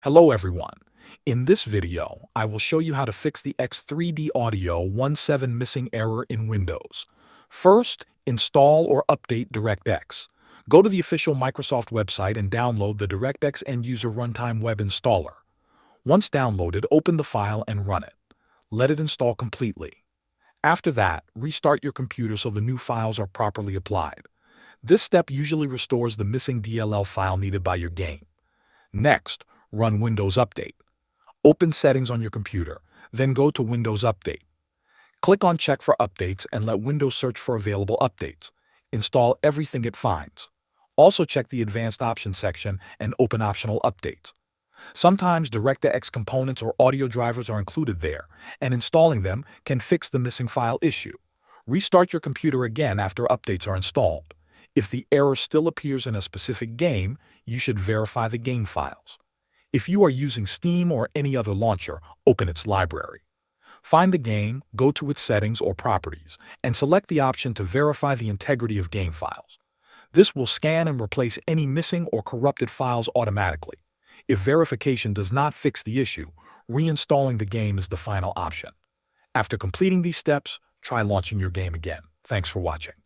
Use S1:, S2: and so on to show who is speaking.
S1: Hello everyone. In this video, I will show you how to fix the X3D Audio 17 missing error in Windows. First, install or update DirectX. Go to the official Microsoft website and download the DirectX End User Runtime Web Installer. Once downloaded, open the file and run it. Let it install completely. After that, restart your computer so the new files are properly applied. This step usually restores the missing DLL file needed by your game. Next, run Windows Update. Open Settings on your computer, then go to Windows Update. Click on Check for Updates and let Windows search for available updates. Install everything it finds. Also check the Advanced Options section and open optional updates. Sometimes DirectX components or audio drivers are included there, and installing them can fix the missing file issue. Restart your computer again after updates are installed. If the error still appears in a specific game, you should verify the game files. If you are using Steam or any other launcher, open its library. Find the game, go to its settings or properties, and select the option to verify the integrity of game files. This will scan and replace any missing or corrupted files automatically. If verification does not fix the issue, reinstalling the game is the final option. After completing these steps, try launching your game again. Thanks for watching.